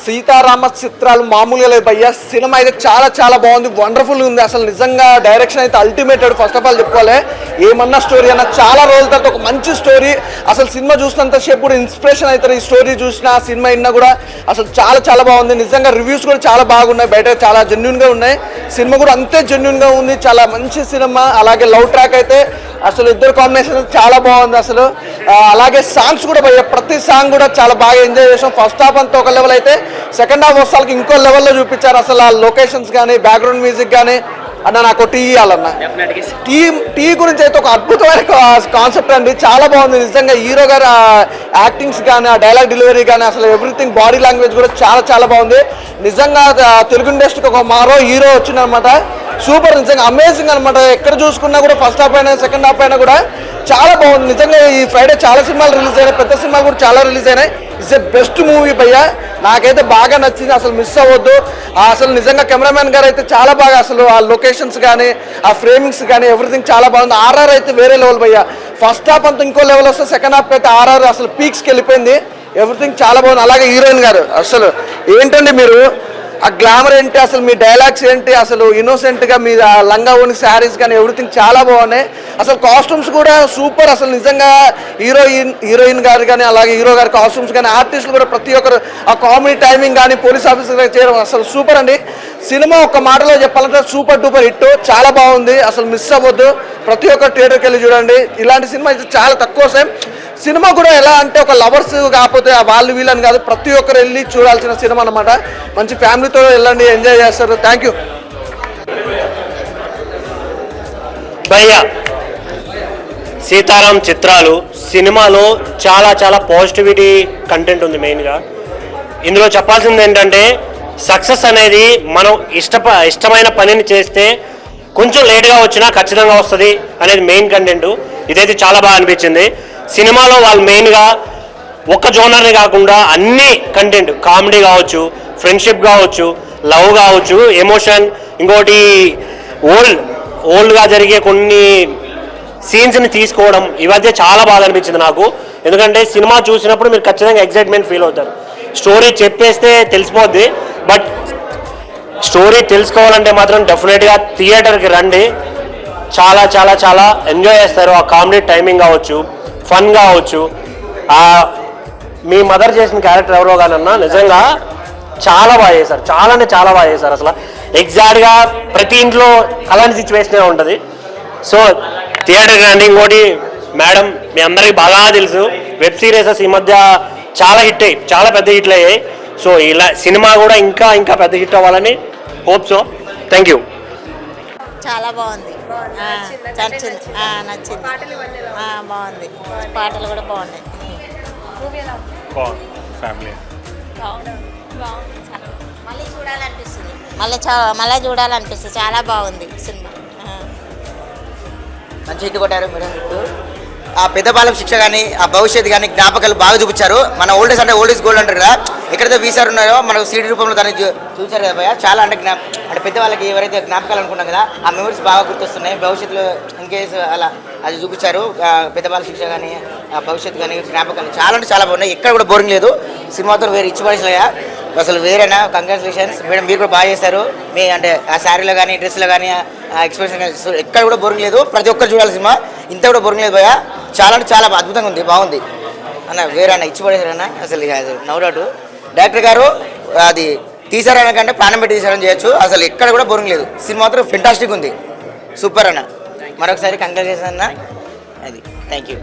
సీతారామ చిత్రాలు మామూలుగా లేదు భయ్య. సినిమా అయితే చాలా చాలా బాగుంది, వండర్ఫుల్గా ఉంది. అసలు నిజంగా డైరెక్షన్ అయితే అల్టిమేటెడ్. ఫస్ట్ ఆఫ్ ఆల్ చెప్పుకోవాలి, ఏమన్నా స్టోరీ అన్న చాలా రోజుల తర్వాత ఒక మంచి స్టోరీ. అసలు సినిమా చూసినంత సేపు కూడా ఇన్స్పిరేషన్ అవుతారు. ఈ స్టోరీ చూసిన సినిమా అయినా కూడా అసలు చాలా చాలా బాగుంది. నిజంగా రివ్యూస్ కూడా చాలా బాగున్నాయి, బయట చాలా జెన్యున్గా ఉన్నాయి. సినిమా కూడా అంతే జెన్యున్గా ఉంది, చాలా మంచి సినిమా. అలాగే లవ్ ట్రాక్ అయితే అసలు ఇద్దరు కాంబినేషన్ చాలా బాగుంది అసలు. అలాగే సాంగ్స్ కూడా భయ్య, ప్రతి సాంగ్ కూడా చాలా బాగా ఎంజాయ్ చేసాం. ఫస్ట్ హాఫ్ అంతా ఒక లెవెల్ అయితే సెకండ్ హాఫ్ వస్తాలకి ఇంకో లెవెల్లో చూపించారు. అసలు ఆ లొకేషన్స్ కానీ బ్యాక్గ్రౌండ్ మ్యూజిక్ కానీ అన్న నాకు టీ ఇవ్వాలన్న. టీ గురించి అయితే ఒక అద్భుతమైన కాన్సెప్ట్ అండి, చాలా బాగుంది నిజంగా. హీరో గారు యాక్టింగ్స్ కానీ ఆ డైలాగ్ డెలివరీ కానీ అసలు ఎవ్రీథింగ్, బాడీ లాంగ్వేజ్ కూడా చాలా చాలా బాగుంది నిజంగా. తెలుగు ఇండస్ట్రీకి ఒక మారో హీరో వచ్చిందనమాట, సూపర్ నిజంగా అమేజింగ్ అనమాట. ఎక్కడ చూసుకున్నా కూడా ఫస్ట్ హాఫ్ అయినా సెకండ్ హాఫ్ అయినా కూడా చాలా బాగుంది నిజంగా. ఈ ఫ్రైడే చాలా సినిమాలు రిలీజ్ అయినాయి, పెద్ద సినిమాలు కూడా చాలా రిలీజ్ అయినాయి. ఇట్స్ ఎ బెస్ట్ మూవీ భయ్య, నాకైతే బాగా నచ్చింది, అసలు మిస్ అవ్వద్దు. అసలు నిజంగా కెమెరామెన్ గారు అయితే చాలా బాగా, అసలు ఆ లొకేషన్స్ కానీ ఆ ఫ్రేమింగ్స్ కానీ ఎవ్రీథింగ్ చాలా బాగుంది. ఆర్ఆర్ అయితే వేరే లెవెల్ భయ్య. ఫస్ట్ హాఫ్ అంతా ఇంకో లెవెల్ వస్తే సెకండ్ హాఫ్ అయితే ఆర్ఆర్ అసలు పీక్స్కి వెళ్ళిపోయింది. ఎవ్రీథింగ్ చాలా బాగుంది. అలాగే హీరోయిన్ గారు అసలు ఏంటండి మీరు, ఆ గ్లామర్ ఏంటి, అసలు మీ డైలాగ్స్ ఏంటి, అసలు ఇన్నోసెంట్గా మీ లంగా ఓని శారీస్ కానీ ఎవ్రీథింగ్ చాలా బాగున్నాయి. అసలు కాస్ట్యూమ్స్ కూడా సూపర్. అసలు నిజంగా హీరోయిన్ గారు కానీ అలాగే హీరో గారి కాస్ట్యూమ్స్ కానీ ఆర్టిస్టులు కూడా ప్రతి ఒక్కరు ఆ కామెడీ టైమింగ్ కానీ పోలీస్ ఆఫీసర్ చేయడం అసలు సూపర్ అండి. సినిమా ఒక మాటలో చెప్పాలంటే సూపర్ డూపర్ హిట్, చాలా బాగుంది. అసలు మిస్ అవ్వద్దు, ప్రతి ఒక్క థియేటర్కి వెళ్ళి చూడండి. ఇలాంటి సినిమా అయితే చాలా తక్కువ సేమ్. సినిమా కూడా ఎలా అంటే ఒక లవర్స్ కాకపోతే వాళ్ళు వీళ్ళని కాదు, ప్రతి ఒక్కరు వెళ్ళి చూడాల్సిన సినిమా అనమాట. మంచి ఫ్యామిలీతో వెళ్ళండి, ఎంజాయ్ చేస్తారు. థ్యాంక్ యూ భయ్యా. సీతారాం చిత్రాలు సినిమాలో చాలా చాలా పాజిటివిటీ కంటెంట్ ఉంది. మెయిన్గా ఇందులో చెప్పాల్సింది ఏంటంటే సక్సెస్ అనేది మనం ఇష్టమైన పనిని చేస్తే కొంచెం లేట్గా వచ్చినా ఖచ్చితంగా వస్తుంది అనేది మెయిన్ కంటెంట్. ఇదైతే చాలా బాగా అనిపించింది. సినిమాలో వాళ్ళు మెయిన్గా ఒక్క జోనర్ని కాకుండా అన్ని కంటెంట్, కామెడీ కావచ్చు, ఫ్రెండ్షిప్ కావచ్చు, లవ్ కావచ్చు, ఎమోషన్, ఇంకోటి ఓల్డ్గా జరిగే కొన్ని సీన్స్ని తీసుకోవడం, ఇవైతే చాలా బాగా అనిపించింది నాకు. ఎందుకంటే సినిమా చూసినప్పుడు మీరు ఖచ్చితంగా ఎగ్జైట్మెంట్ ఫీల్ అవుతారు. స్టోరీ చెప్పేస్తే తెలిసిపోద్ది, బట్ స్టోరీ తెలుసుకోవాలంటే మాత్రం డెఫినెట్గా థియేటర్కి రండి. చాలా చాలా చాలా ఎంజాయ్ చేస్తారు. ఆ కామెడీ టైమింగ్ కావచ్చు, ఫన్ కావచ్చు, మీ మదర్ చేసిన క్యారెక్టర్ ఎవరో కానన్నా నిజంగా చాలా బాగా చేశారు. చాలా అంటే చాలా బాగా చేశారు. అసలు ఎగ్జాక్ట్గా ప్రతి ఇంట్లో అలాంటి సిచ్యువేషనే ఉంటుంది. సో థియేటర్కి రండి. ఇంకోటి మేడం, మీ అందరికీ బాగా తెలుసు వెబ్ సిరీసెస్ ఈ మధ్య చాలా హిట్ అయ్యి, చాలా పెద్ద హిట్లు అయ్యాయి. సో ఇలా సినిమా కూడా ఇంకా ఇంకా పెద్ద హిట్ అవ్వాలని హోప్. So thank you. చాలా బాగుంది, నచ్చింది, బాగుంది. పాటలు కూడా బాగున్నాయి. మళ్ళీ చూడాలనిపిస్తుంది. చాలా బాగుంది సినిమా. మంచి హిట్ కొట్టారు మేడం. ఆ పెద్దపాలెం శిక్ష కానీ ఆ భవిష్యత్తు కానీ జ్ఞాపకాలు బాగా చూపించారు. మన ఓల్డేజ్ అంటే ఓల్డ్ ఈజ్ గోల్డ్ అంటారు కదా, ఎక్కడైతే వీసారు ఉన్నారో మనకు సీడీ రూపంలో దాన్ని చూసారు కదా భయ. చాలా అంటే అంటే పెద్దవాళ్ళకి ఎవరైతే జ్ఞాపకాలు అనుకున్నాం కదా, ఆ మెమరీస్ బాగా గుర్తొస్తున్నాయి. భవిష్యత్తులో ఇన్కేస్ అలా అది చూపించారు. పెద్దపాలెం శిక్ష కానీ ఆ భవిష్యత్తు కానీ జ్ఞాపకాలు చాలా అంటే చాలా బాగున్నాయి. ఎక్కడ కూడా బోరింగ్ లేదు. సినిమాతో వేరే ఇచ్చిపడేసినాయా అసలు వేరేనా. కంగ్రాచులేషన్స్ మేడం, మీరు కూడా బాగా చేశారు. మీ అంటే ఆ శారీలో కానీ డ్రెస్లో కానీ ఆ ఎక్స్ప్రెషన్ కానీ ఎక్కడ కూడా బోరింగ్ లేదు. ప్రతి ఒక్కరు చూడాలి సినిమా, ఇంత కూడా బోరింగ్ లేదు భయ. చాలా అంటే చాలా అద్భుతంగా ఉంది, బాగుంది అన్న. వేరేనా ఇచ్చిపడేశారన్న అసలు నో డౌట్. డైరెక్టర్ గారు అది తీసారన్న కంటే ప్రాణం పెట్టి తీసారని చేయొచ్చు. అసలు ఎక్కడ కూడా బోరింగ్ లేదు. సినిమా మాత్రం ఫెంటాస్టిక్ ఉంది, సూపర్ అన్న. మరొకసారి కంగ్రాచులేషన్ అన్న. అది థ్యాంక్ యూ.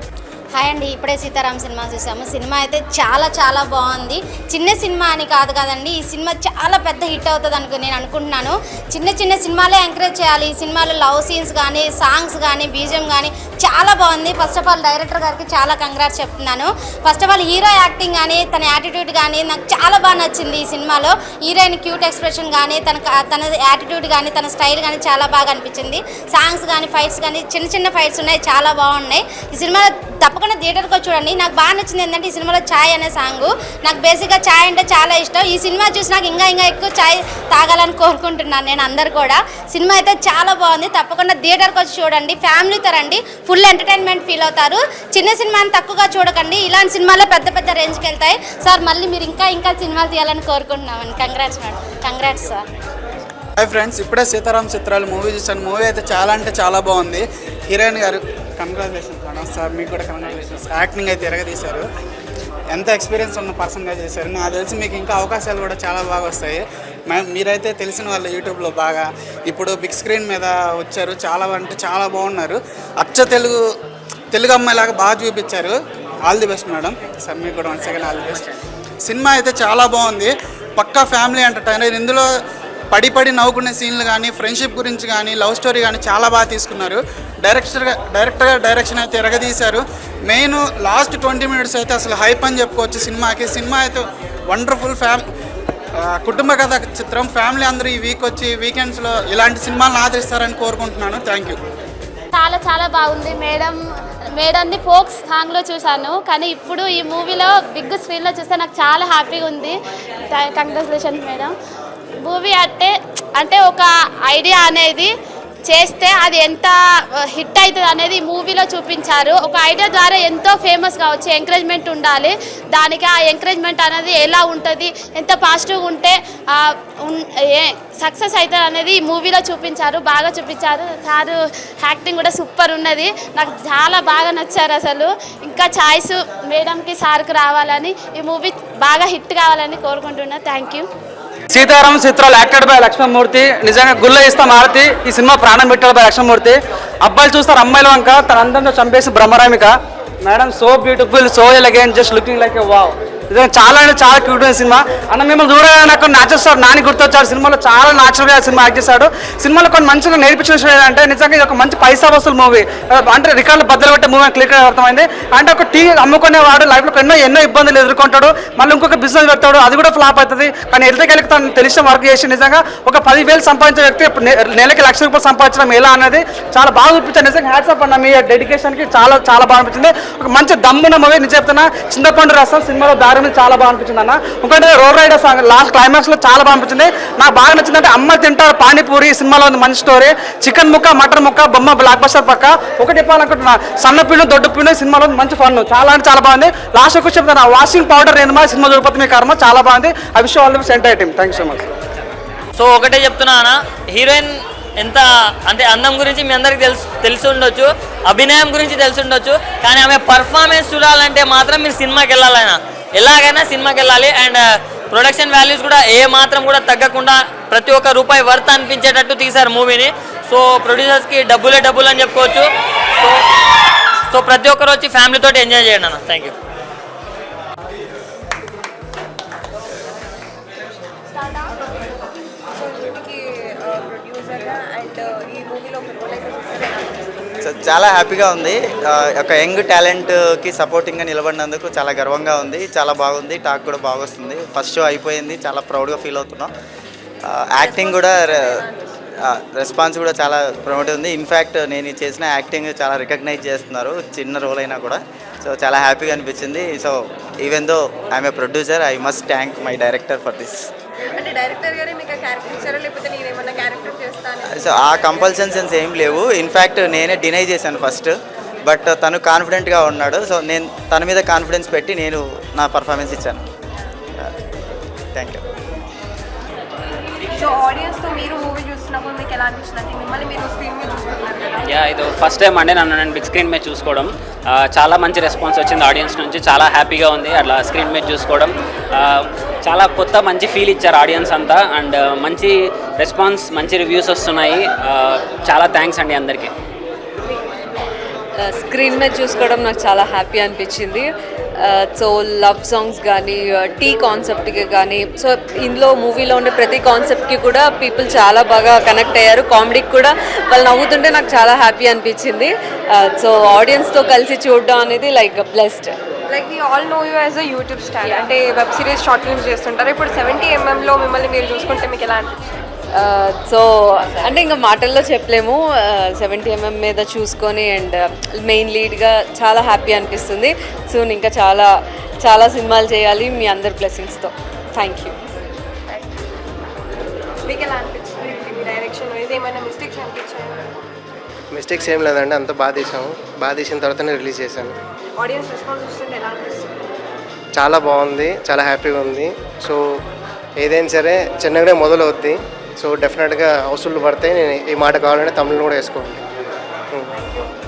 హాయ్ అండి, ఇప్పుడే సీతారాం సినిమా చూసాము. సినిమా అయితే చాలా చాలా బాగుంది. చిన్న సినిమా అని కాదు కదండి, ఈ సినిమా చాలా పెద్ద హిట్ అవుతుంది నేను అనుకుంటున్నాను. చిన్న చిన్న సినిమాలే ఎంకరేజ్ చేయాలి. ఈ సినిమాలో లవ్ సీన్స్ కానీ సాంగ్స్ కానీ బీజిఎం కానీ చాలా బాగుంది. ఫస్ట్ ఆఫ్ ఆల్ డైరెక్టర్ గారికి చాలా కంగ్రాట్స్ చెప్తున్నాను. First of all hero acting కానీ తన యాటిట్యూడ్ కానీ నాకు చాలా బాగా నచ్చింది. ఈ సినిమాలో హీరోయిన్ క్యూట్ ఎక్స్ప్రెషన్ కానీ తన యాటిట్యూడ్ కానీ తన స్టైల్ కానీ చాలా బాగా అనిపించింది. సాంగ్స్ కానీ ఫైట్స్ కానీ చిన్న చిన్న ఫైట్స్ ఉన్నాయి, చాలా బాగున్నాయి. ఈ సినిమాలో తప్పకుండా తప్పకుండా థియేటర్కి వచ్చి చూడండి. నాకు బాగా నచ్చింది ఏంటంటే ఈ సినిమాలో ఛాయ్ అనే సాంగ్. నాకు బేసిక్గా ఛాయ్ అంటే చాలా ఇష్టం. ఈ సినిమా చూసి నాకు ఇంకా ఎక్కువ ఛాయ్ తాగాలని కోరుకుంటున్నాను నేను. అందరు కూడా సినిమా అయితే చాలా బాగుంది. తప్పకుండా థియేటర్కి వచ్చి చూడండి, ఫ్యామిలీతో రండి, ఫుల్ ఎంటర్టైన్మెంట్ ఫీల్ అవుతారు. చిన్న సినిమాని తక్కువగా చూడకండి, ఇలాంటి సినిమాలే పెద్ద రేంజ్కి వెళ్తాయి. సార్ మళ్ళీ మీరు ఇంకా సినిమాలు తీయాలని కోరుకుంటున్నామని. Congrats madam, congrats sir. Hi friends, ఇప్పుడే సీతారాం చిత్రాలు మూవీ చూసాను. మూవీ అయితే చాలా అంటే చాలా బాగుంది. హీరోయిన్ గారు కంగ్రాచులేషన్స్ మేడం. సార్ మీకు కూడా కంగ్రాచులేషన్స్. యాక్టింగ్ అయితే ఎరగదీశారు. ఎంత ఎక్స్పీరియన్స్ ఉన్న పర్సన్గా చేశారు. నాకు తెలిసి మీకు ఇంకా అవకాశాలు కూడా చాలా బాగా వస్తాయి. మీరైతే తెలిసిన వాళ్ళు యూట్యూబ్లో బాగా ఇప్పుడు బిగ్ స్క్రీన్ మీద వచ్చారు. చాలా అంటే చాలా బాగున్నారు. అచ్చ తెలుగు అమ్మాయిలాగా బాగా చూపించారు. All the best madam. Sir మీకు కూడా 1 second all the best. Cinema అయితే చాలా బాగుంది. పక్కా ఫ్యామిలీ ఎంటర్టైనర్. ఇందులో పడి నవ్వుకునే సీన్లు కానీ, ఫ్రెండ్షిప్ గురించి కానీ, లవ్ స్టోరీ కానీ చాలా బాగా తీసుకున్నారు. డైరెక్టర్ డైరెక్షన్ అయితే ఎరగదీశారు. మెయిన్ లాస్ట్ 20 minutes అయితే అసలు హైప్ అని చెప్పుకోవచ్చు సినిమాకి. సినిమా అయితే వండర్ఫుల్ కుటుంబ కథ చిత్రం. ఫ్యామిలీ అందరూ ఈ వీకెండ్స్లో ఇలాంటి సినిమాలను ఆదరిస్తారని కోరుకుంటున్నాను. Thank you. చాలా బాగుంది. మేడంని ఫోక్ సాంగ్లో చూశాను, కానీ ఇప్పుడు ఈ మూవీలో బిగ్ స్క్రీన్లో చూస్తే నాకు చాలా హ్యాపీగా ఉంది. Congratulations madam. మూవీ అంటే ఒక ఐడియా అనేది చేస్తే అది ఎంత హిట్ అవుతుంది అనేది ఈ మూవీలో చూపించారు. ఒక ఐడియా ద్వారా ఎంతో ఫేమస్ కావచ్చు, ఎంకరేజ్మెంట్ ఉండాలి. దానికి ఆ ఎంకరేజ్మెంట్ అనేది ఎలా ఉంటుంది, ఎంత పాజిటివ్గా ఉంటే సక్సెస్ అవుతుంది అనేది ఈ మూవీలో చూపించారు. బాగా చూపించారు. సారు యాక్టింగ్ కూడా సూపర్ ఉన్నది. నాకు చాలా బాగా నచ్చారు అసలు. ఇంకా ఛాయిస్ మేడంకి సార్కి రావాలని, ఈ మూవీ బాగా హిట్ కావాలని కోరుకుంటున్నా. Thank you. సీతారాం చిత్రాలు యాక్టెడ్ బై లక్ష్మణమూర్తి. నిజంగా గుళ్ళ ఇస్తాం ఆరతి. ఈ సినిమా ప్రాణం పెట్టాడు బై లక్ష్మణమూర్తి. అబ్బాయిలు చూస్తారు అమ్మాయిల వంక, తన అందంతో చంపేసి బ్రహ్మరామిక. Madam so beautiful, so elegant, just looking like a wow. నిజంగా చాలా అంటే చాలా క్యూట్ అయిన సినిమా. అన్న మిమ్మల్ని చూడగానే నాకు న్యాచురల్ స్టార్ నాని గుర్తొచ్చాడు. సినిమాలో చాలా న్యాచురల్గా సినిమా యాక్ట్ చేశాడు. సినిమాలో కొన్ని మంచిగా నేర్పించిన విషయం ఏంటంటే నిజంగా ఇది ఒక మంచి పైసా వసూలు మూవీ. అంటే రికార్డులు బద్దలు పెట్టే మూవీ క్లియర్గా అర్థమైంది. అంటే ఒక టీ అమ్ముకునేవాడు లైఫ్లో ఎన్నో ఇబ్బందులు ఎదుర్కొంటాడు. మళ్ళీ ఇంకొక బిజినెస్ పెడతాడు, అది కూడా ఫ్లాప్ అవుతుంది. కానీ ఎదుటికెళ్ళి తను తెలిసిన వర్క్ చేసి నిజంగా ఒక 10,000 సంపాదించే వ్యక్తి నెలకి ₹1,00,000 సంపాదించడం ఎలా అనేది చాలా బాగా చూపించారు. నిజంగా హ్యాట్స్ ఆఫ్ అన్న మీ డెడికేషన్కి. చాలా బాగా అనిపించింది. ఒక మంచి దమ్మున్న మూవీ. నేను చెప్తున్నా, చింతపండు రసం సినిమాలో దారి మీద చాలా బాగా అనిపించింది అన్న. ఇంకోటి రోడ్ రైడర్ సాంగ్ లాస్ట్ క్లైమాక్స్లో చాలా బాగా అనిపించింది. నాకు బాగా నచ్చిందంటే అమ్మ తింటారు పానీపూరి సినిమాలో ఉంది మంచి స్టోరీ. చికెన్ ముక్క, మటన్ ముక్క, బొమ్మ బ్లాక్ బస్టర్ పక్క. ఒకటి చెప్పాలనుకుంటున్నా, సన్న పిల్లు దొడ్డు పిల్లు సినిమాలో మంచి ఫన్. చాలా అంటే చాలా బాగుంది. లాస్ట్ ఒక చెప్తాను, వాషింగ్ పౌడర్ నేను సినిమా చూడకపోతే మీ కర్మ. చాలా బాగుంది. I wish all the best entire team. Thank you so much. So ఒకటే చెప్తున్నా అన్న, హీరోయిన్ ఎంత అంటే అందం గురించి మీ అందరికి తెలిసి ఉండొచ్చు, అభినయం గురించి తెలిసి ఉండొచ్చు, కానీ ఆమె పర్ఫార్మెన్స్ చూడాలంటే మాత్రం మీరు సినిమాకి వెళ్ళాలైనా ఎలాగైనా సినిమాకి వెళ్ళాలి. అండ్ ప్రొడక్షన్ వాల్యూస్ కూడా ఏ మాత్రం కూడా తగ్గకుండా ప్రతి ఒక్క రూపాయి వర్త్ అనిపించేటట్టు తీశారు మూవీని. సో ప్రొడ్యూసర్స్కి డబ్బులు అని చెప్పుకోవచ్చు. సో ప్రతి ఒక్కరు వచ్చి ఫ్యామిలీతో ఎంజాయ్ చేయండి అన్న. Thank you. సో చాలా హ్యాపీగా ఉంది. ఒక యంగ్ టాలెంట్కి సపోర్టింగ్గా నిలబడినందుకు చాలా గర్వంగా ఉంది. చాలా బాగుంది. టాక్ కూడా బాగా వస్తుంది. ఫస్ట్ షో అయిపోయింది. చాలా ప్రౌడ్గా ఫీల్ అవుతున్నాం. యాక్టింగ్ కూడా రెస్పాన్స్ కూడా చాలా ప్రమోట్ ఉంది. ఇన్ఫ్యాక్ట్ నేను చేసిన యాక్టింగ్ చాలా రికగ్నైజ్ చేస్తున్నారు, చిన్న రోల్ అయినా కూడా. సో చాలా హ్యాపీగా అనిపించింది. So even though I'm a producer, I must thank my director for this. అంటే డైరెక్టర్ గారే మీకు క్యారెక్టర్ ఇచ్చారా, లేకపోతే నేను ఏమన్నా క్యారెక్టర్ చేస్తాను? సో ఆ కంపల్షన్స్ ఏం లేవు. ఇన్ఫ్యాక్ట్ నేనే డినై చేశాను ఫస్ట్, బట్ తను కాన్ఫిడెంట్గా ఉన్నాడు. సో నేను తన మీద కాన్ఫిడెన్స్ పెట్టి నేను నా పర్ఫార్మెన్స్ ఇచ్చాను. Thank you. సో ఆడియన్స్తో మీరు మూవీ చూస్తున్నప్పుడు మీకు ఎలా అనిపించింది? మిమ్మల్ని మీరు స్క్రీన్ మీద చూసుకుంటున్నారు కదా? ఇది ఫస్ట్ టైం అండి నేను బిగ్ స్క్రీన్ మీద చూసుకోవడం. చాలా మంచి రెస్పాన్స్ వచ్చింది ఆడియన్స్ నుంచి. చాలా హ్యాపీగా ఉంది అట్లా స్క్రీన్ మీద చూసుకోవడం. చాలా కొత్త మంచి ఫీల్ ఇచ్చారు ఆడియన్స్ అంతా. అండ్ మంచి రెస్పాన్స్, మంచి రివ్యూస్ వస్తున్నాయి. చాలా థ్యాంక్స్ అండి అందరికీ. స్క్రీన్ మీద చూసుకోవడం నాకు చాలా హ్యాపీ అనిపించింది. సో లవ్ సాంగ్స్ కానీ, టీ కాన్సెప్ట్కి కానీ, సో ఇందులో మూవీలో ఉండే ప్రతి కాన్సెప్ట్కి కూడా పీపుల్ చాలా బాగా కనెక్ట్ అయ్యారు. కామెడీకి కూడా వాళ్ళు నవ్వుతుంటే నాకు చాలా హ్యాపీ అనిపించింది. సో ఆడియన్స్తో కలిసి చూడడం అనేది like blessed. Like we all know you as a YouTube star, అంటే వెబ్ సిరీస్ షార్ట్ ఫిల్మ్స్ చేస్తుంటారు. ఇప్పుడు 70mm మిమ్మల్ని మీరు చూసుకుంటే మీకు ఎలా అనిపిస్తుంది? సో అంటే ఇంకా మాటల్లో చెప్పలేము. 70mm మీద చూసుకొని అండ్ మెయిన్ లీడ్గా చాలా హ్యాపీ అనిపిస్తుంది. సూన్ ఇంకా చాలా చాలా సినిమాలు చేయాలి మీ అందరి బ్లెస్సింగ్స్తో. Thank you. మీకు ఎలా అనిపించింది డైరెక్షన్ వైజ్ ఏమైనా మిస్టేక్స్ అనిపించాయి? మిస్టేక్స్ ఏం లేదండి, అంత బాగా తీసాము. బాగా తీసిన తర్వాతనే రిలీజ్ చేశాను. ఆడియన్స్ రెస్పాన్స్ వస్తుంది ఎలా అనిపిస్తుంది? చాలా బాగుంది, చాలా హ్యాపీగా ఉంది. సో ఏదైనా సరే చిన్నగానే మొదలవుద్ది. సో డెఫినెట్గా హౌస్ఫుల్ పడితే నేను ఈ మాట కావాలంటే తమిళ్ కూడా వేసుకోండి.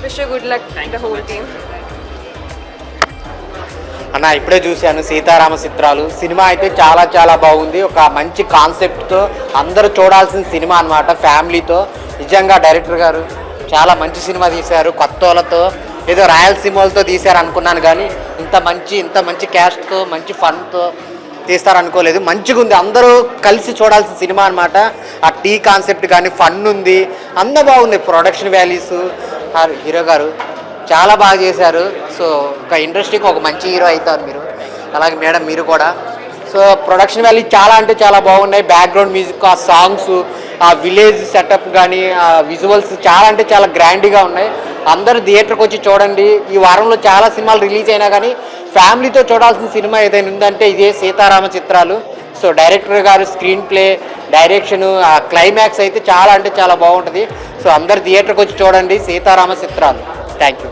Wish you good luck the whole team. అన్న ఇప్పుడే చూశాను సీతారామ చిత్రాలు. సినిమా అయితే చాలా చాలా బాగుంది. ఒక మంచి కాన్సెప్ట్తో అందరూ చూడాల్సిన సినిమా అన్నమాట, ఫ్యామిలీతో. నిజంగా డైరెక్టర్ గారు చాలా మంచి సినిమా తీశారు. కొత్త వాళ్ళతో ఏదో రాయలసీమలతో తీశారు అనుకున్నాను, కానీ ఇంత మంచి క్యాస్ట్తో మంచి ఫన్తో తీస్తారనుకోలేదు. మంచిగా ఉంది, అందరూ కలిసి చూడాల్సిన సినిమా అన్నమాట. ఆ టీ కాన్సెప్ట్ కానీ ఫన్ ఉంది, అంత బాగుంది. ప్రొడక్షన్ వాల్యూస్, హీరో గారు చాలా బాగా చేశారు. సో ఒక ఇండస్ట్రీకి ఒక మంచి హీరో అవుతారు మీరు, అలాగే మేడం మీరు కూడా. సో ప్రొడక్షన్ వాల్యూ చాలా అంటే చాలా బాగున్నాయి. బ్యాక్గ్రౌండ్ మ్యూజిక్, ఆ సాంగ్స్, ఆ విలేజ్ సెటప్ కానీ ఆ విజువల్స్ చాలా అంటే చాలా గ్రాండ్గా ఉన్నాయి. అందరూ థియేటర్కి వచ్చి చూడండి. ఈ వారంలో చాలా సినిమాలు రిలీజ్ అయినా కానీ ఫ్యామిలీతో చూడాల్సిన సినిమా ఏదైనా ఉందంటే ఇదే సీతారామ చిత్రాలు. సో డైరెక్టర్ గారు స్క్రీన్ ప్లే, డైరెక్షను, ఆ క్లైమాక్స్ అయితే చాలా అంటే చాలా బాగుంటుంది. సో అందరు థియేటర్కి వచ్చి చూడండి సీతారామ చిత్రాలు. Thank you.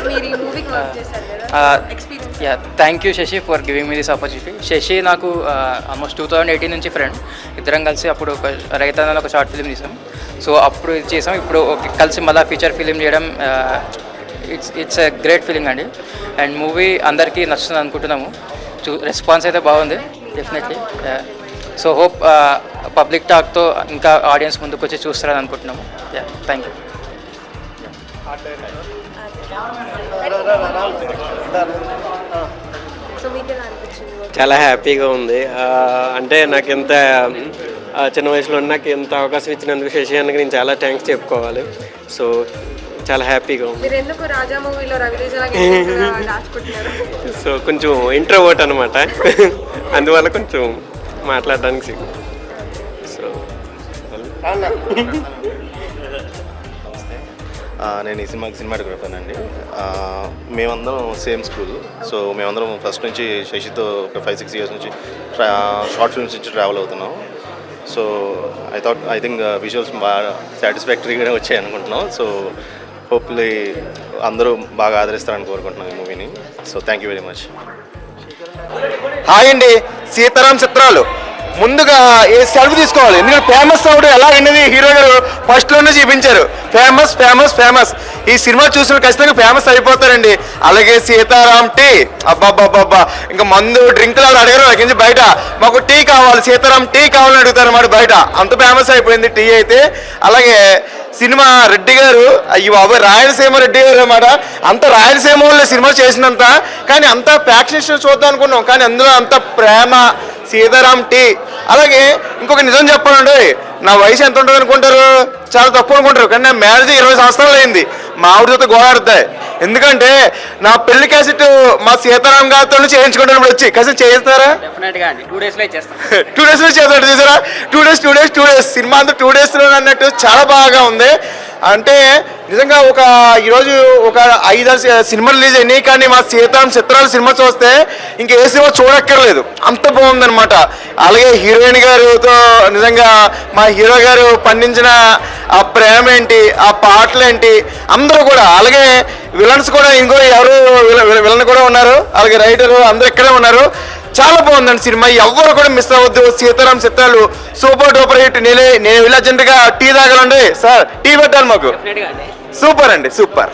మీరు ఈ మూవీకి వర్క్ చేశారు కదా, experience? Thank you Sashi for giving me this opportunity. Sashi నాకు ఆల్మోస్ట్ 2018 నుంచి ఫ్రెండ్. ఇద్దరం కలిసి అప్పుడు ఒక రైతన్నలో ఒక షార్ట్ ఫిలిం తీసాం. సో అప్పుడు ఇది చేసాం. ఇప్పుడు కలిసి మళ్ళీ ఫీచర్ ఫిలిం చేయడం ఇట్స్ ఎ గ్రేట్ ఫీలింగ్ అండి. అండ్ మూవీ అందరికీ నచ్చుతుంది అనుకుంటున్నాము. రెస్పాన్స్ అయితే బాగుంది డెఫినెట్లీ. సో హోప్ పబ్లిక్ టాక్తో ఇంకా ఆడియన్స్ ముందుకు వచ్చి చూస్తారని అనుకుంటున్నాము. Thank you. సో మీకు ఎలా అనిపించింది? చాలా హ్యాపీగా ఉంది. అంటే నాకు ఎంత చిన్న వయసులో నాకు ఎంత అవకాశం ఇచ్చినందుకు శశియానికి నేను చాలా థ్యాంక్స్ చెప్పుకోవాలి. సో చాలా హ్యాపీగా ఉంది. మీరు ఎందుకు రాజా మూవీలో రవితేజ లాగా దాచుకుంటున్నారు? సో కొంచెం ఇంట్రోవర్ట్ అనమాట, అందువల్ల కొంచెం మాట్లాడడానికి. సో నేను ఈ సినిమాటోగ్రఫర్ అండి. మేమందరం సేమ్ స్కూల్. సో మేమందరం ఫస్ట్ నుంచి శశితో ఒక 5-6 ఇయర్స్ నుంచి షార్ట్ ఫిల్మ్స్ నుంచి ట్రావెల్ అవుతున్నాం. సో ఐ థింక్ విజువల్స్ బాగా సాటిస్ఫాక్టరీగా వచ్చాయి అనుకుంటున్నాం. సో హోప్ఫుల్లీ అందరూ బాగా ఆదరిస్తారని కోరుకుంటున్నాం ఈ మూవీని. So thank you very much. Hi అండి, సీతారాం చిత్రాలు ముందుగా ఏ సెల్ఫ్ తీసుకోవాలి, ఎందుకంటే ఫేమస్ అవడం ఎలా అనేది హీరో గారు ఫస్ట్లోనే చూపించారు. Famous famous famous. ఈ సినిమా చూసిన ఖచ్చితంగా ఫేమస్ అయిపోతారండి. అలాగే సీతారాం టీ, అబ్బాబ్బాబ్బా, ఇంకా మందు డ్రింకులు అలా అడిగారు నుంచి బయట మాకు టీ కావాలి, సీతారాం టీ కావాలని అడుగుతారు అన్నమాట బయట. అంత ఫేమస్ అయిపోయింది టీ అయితే. అలాగే సినిమా రెడ్డి గారు, అయ్యి బాబు రాయలసీమ రెడ్డి గారు అన్నమాట. అంత రాయలసీమ వాళ్ళే సినిమా చేసినంత, కానీ అంత ప్యాక్షన్ చూద్దాం అనుకున్నాం, కానీ అందులో అంత ప్రేమ, సీతారాం టీ. అలాగే ఇంకొక నిజం చెప్పాలండి, నా వయసు ఎంత ఉంటుంది అనుకుంటారు? చాలా తక్కువ అనుకుంటారు, కానీ నా మ్యారేజ్ 20 సంవత్సరాలు అయింది. మా ఆవిడతో గోడాడుతాయి. ఎందుకంటే నా పెళ్లి క్యాసెట్ మా సీతారాం గారితో చేయించుకుంటాను. వచ్చి క్యాసెట్ చేయిస్తారా? 2 డేస్లో చేస్తాను. 2 డేస్లో చేస్తాడు చూసారా? 2 డేస్ సినిమా అంతా 2 డేస్లో అన్నట్టు చాలా బాగా ఉంది. అంటే నిజంగా ఈరోజు ఒక 5-6 సినిమాలు రిలీజ్ అయినాయి, కానీ మా సీతారాం చిత్రాలు సినిమా చూస్తే ఇంక ఏ సినిమా చూడక్కర్లేదు, అంత బాగుందన్నమాట. అలాగే హీరోయిన్ గారితో నిజంగా మా హీరో గారు పండించిన ఆ ప్రేమ ఏంటి, ఆ పాటలు ఏంటి, అందరూ కూడా. అలాగే విలన్స్ కూడా ఎవరు విలన్ కూడా ఉన్నారు, అలాగే రైటరు అందరూ ఇక్కడే ఉన్నారు. చాలా బాగుందండి సినిమా, ఎవరు కూడా మిస్ అవ్వద్దు. సీతారాం చిత్రాలు సూపర్ డూపర్ హిట్. నేను వెళ్ళి అర్జెంట్గా టీ తాగాలండి సార్, టీ పెట్టాలి మాకు. సూపర్ అండి, సూపర్.